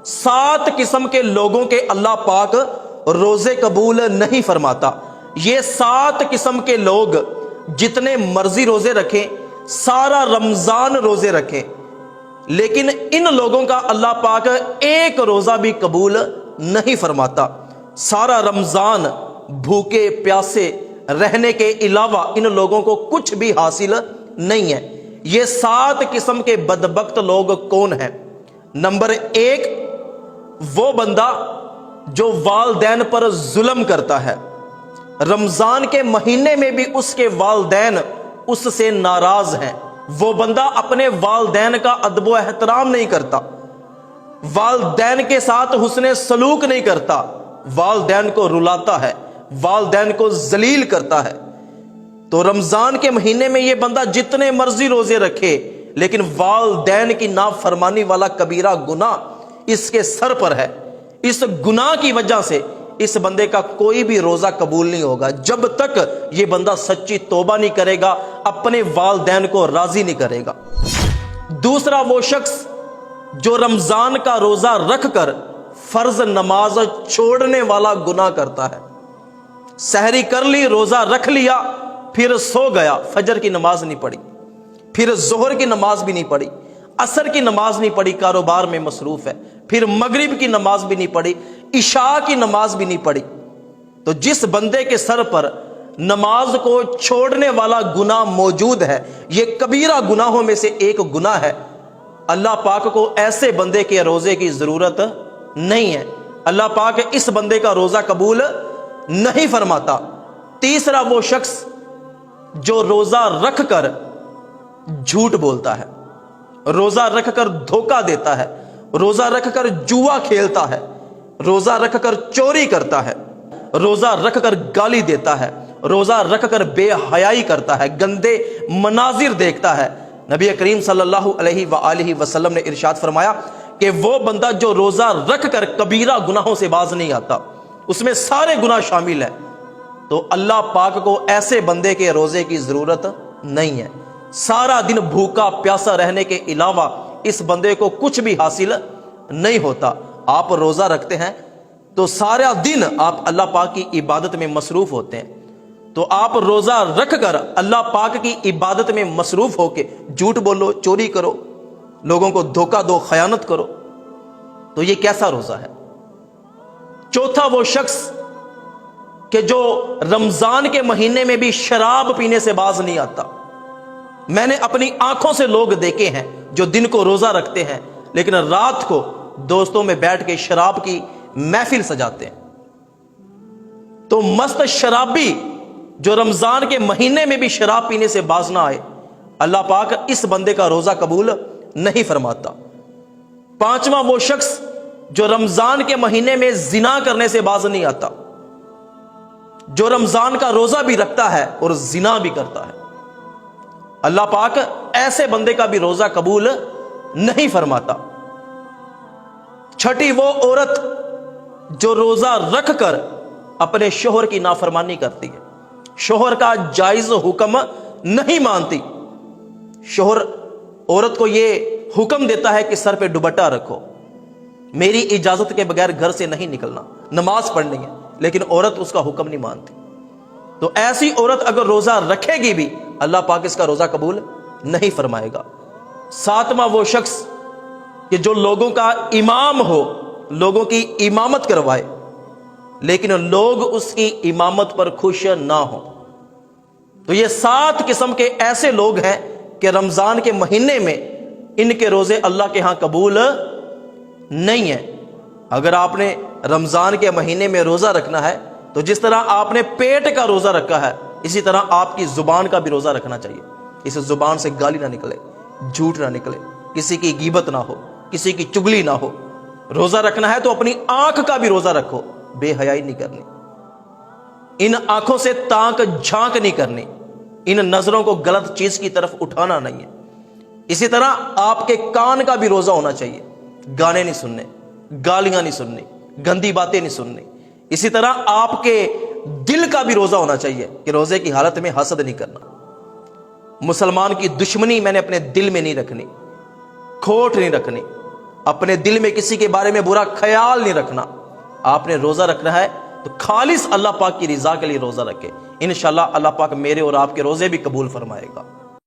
7 قسم کے لوگوں کے اللہ پاک روزے قبول نہیں فرماتا۔ یہ 7 قسم کے لوگ جتنے مرضی روزے رکھیں، سارا رمضان روزے رکھیں، لیکن ان لوگوں کا اللہ پاک ایک روزہ بھی قبول نہیں فرماتا۔ سارا رمضان بھوکے پیاسے رہنے کے علاوہ ان لوگوں کو کچھ بھی حاصل نہیں ہے۔ یہ 7 قسم کے بدبخت لوگ کون ہیں؟ نمبر 1، وہ بندہ جو والدین پر ظلم کرتا ہے، رمضان کے مہینے میں بھی اس کے والدین اس سے ناراض ہیں۔ وہ بندہ اپنے والدین کا ادب و احترام نہیں کرتا، والدین کے ساتھ حسن سلوک نہیں کرتا، والدین کو رلاتا ہے، والدین کو ذلیل کرتا ہے۔ تو رمضان کے مہینے میں یہ بندہ جتنے مرضی روزے رکھے، لیکن والدین کی نافرمانی والا کبیرہ گناہ اس کے سر پر ہے۔ اس گناہ کی وجہ سے اس بندے کا کوئی بھی روزہ قبول نہیں ہوگا جب تک یہ بندہ سچی توبہ نہیں کرے گا، اپنے والدین کو راضی نہیں کرے گا۔ دوسرا، وہ شخص جو رمضان کا روزہ رکھ کر فرض نماز چھوڑنے والا گناہ کرتا ہے۔ سحری کر لی، روزہ رکھ لیا، پھر سو گیا، فجر کی نماز نہیں پڑھی، پھر ظہر کی نماز بھی نہیں پڑھی، عصر کی نماز نہیں پڑھی، کاروبار میں مصروف ہے، پھر مغرب کی نماز بھی نہیں پڑھی، عشاء کی نماز بھی نہیں پڑھی۔ تو جس بندے کے سر پر نماز کو چھوڑنے والا گناہ موجود ہے، یہ کبیرہ گناہوں میں سے ایک گناہ ہے، اللہ پاک کو ایسے بندے کے روزے کی ضرورت نہیں ہے۔ اللہ پاک اس بندے کا روزہ قبول نہیں فرماتا۔ تیسرا، وہ شخص جو روزہ رکھ کر جھوٹ بولتا ہے، روزہ رکھ کر دھوکہ دیتا ہے، روزہ رکھ کر جوا کھیلتا ہے، روزہ رکھ کر چوری کرتا ہے، روزہ رکھ کر گالی دیتا ہے، روزہ رکھ کر بے حیائی کرتا ہے، گندے مناظر دیکھتا ہے۔ نبی کریم صلی اللہ علیہ وآلہ وسلم نے ارشاد فرمایا کہ وہ بندہ جو روزہ رکھ کر کبیرہ گناہوں سے باز نہیں آتا، اس میں سارے گناہ شامل ہیں، تو اللہ پاک کو ایسے بندے کے روزے کی ضرورت نہیں ہے۔ سارا دن بھوکا پیاسا رہنے کے علاوہ اس بندے کو کچھ بھی حاصل نہیں ہوتا۔ آپ روزہ رکھتے ہیں تو سارا دن آپ اللہ پاک کی عبادت میں مصروف ہوتے ہیں، تو آپ روزہ رکھ کر اللہ پاک کی عبادت میں مصروف ہو کے جھوٹ بولو، چوری کرو، لوگوں کو دھوکہ دو، خیانت کرو، تو یہ کیسا روزہ ہے؟ چوتھا، وہ شخص کہ جو رمضان کے مہینے میں بھی شراب پینے سے باز نہیں آتا۔ میں نے اپنی آنکھوں سے لوگ دیکھے ہیں جو دن کو روزہ رکھتے ہیں لیکن رات کو دوستوں میں بیٹھ کے شراب کی محفل سجاتے ہیں۔ تو مست شرابی جو رمضان کے مہینے میں بھی شراب پینے سے باز نہ آئے، اللہ پاک اس بندے کا روزہ قبول نہیں فرماتا۔ پانچواں، وہ شخص جو رمضان کے مہینے میں زنا کرنے سے باز نہیں آتا، جو رمضان کا روزہ بھی رکھتا ہے اور زنا بھی کرتا ہے، اللہ پاک ایسے بندے کا بھی روزہ قبول نہیں فرماتا۔ چھٹی، وہ عورت جو روزہ رکھ کر اپنے شوہر کی نافرمانی کرتی ہے، شوہر کا جائز حکم نہیں مانتی۔ شوہر عورت کو یہ حکم دیتا ہے کہ سر پہ دوپٹہ رکھو، میری اجازت کے بغیر گھر سے نہیں نکلنا، نماز پڑھنی ہے، لیکن عورت اس کا حکم نہیں مانتی۔ تو ایسی عورت اگر روزہ رکھے گی بھی، اللہ پاک اس کا روزہ قبول نہیں فرمائے گا۔ ساتواں، وہ شخص کہ جو لوگوں کا امام ہو، لوگوں کی امامت کروائے، لیکن لوگ اس کی امامت پر خوش نہ ہوں۔ تو یہ 7 قسم کے ایسے لوگ ہیں کہ رمضان کے مہینے میں ان کے روزے اللہ کے ہاں قبول نہیں ہیں۔ اگر آپ نے رمضان کے مہینے میں روزہ رکھنا ہے تو جس طرح آپ نے پیٹ کا روزہ رکھا ہے، اسی طرح آپ کی زبان کا بھی روزہ رکھنا چاہیے۔ اس زبان سے گالی نہ نکلے، جھوٹ نہ نکلے، کسی کی غیبت نہ ہو، کسی کی چگلی نہ ہو۔ روزہ رکھنا ہے تو اپنی آنکھ کا بھی روزہ رکھو، بے حیائی نہیں کرنی، ان آنکھوں سے تاک جھانک نہیں کرنی، ان نظروں کو غلط چیز کی طرف اٹھانا نہیں ہے۔ اسی طرح آپ کے کان کا بھی روزہ ہونا چاہیے، گانے نہیں سننے، گالیاں نہیں سننی، گندی باتیں نہیں سننی۔ اسی طرح آپ کے دل کا بھی روزہ ہونا چاہیے کہ روزے کی حالت میں حسد نہیں کرنا، مسلمان کی دشمنی میں نے اپنے دل میں نہیں رکھنی، کھوٹ نہیں رکھنی، اپنے دل میں کسی کے بارے میں برا خیال نہیں رکھنا. آپ نے روزہ رکھنا ہے تو خالص اللہ پاک کی رضا کے لیے روزہ رکھے. انشاءاللہ اللہ پاک میرے اور آپ کے روزے بھی قبول فرمائے گا.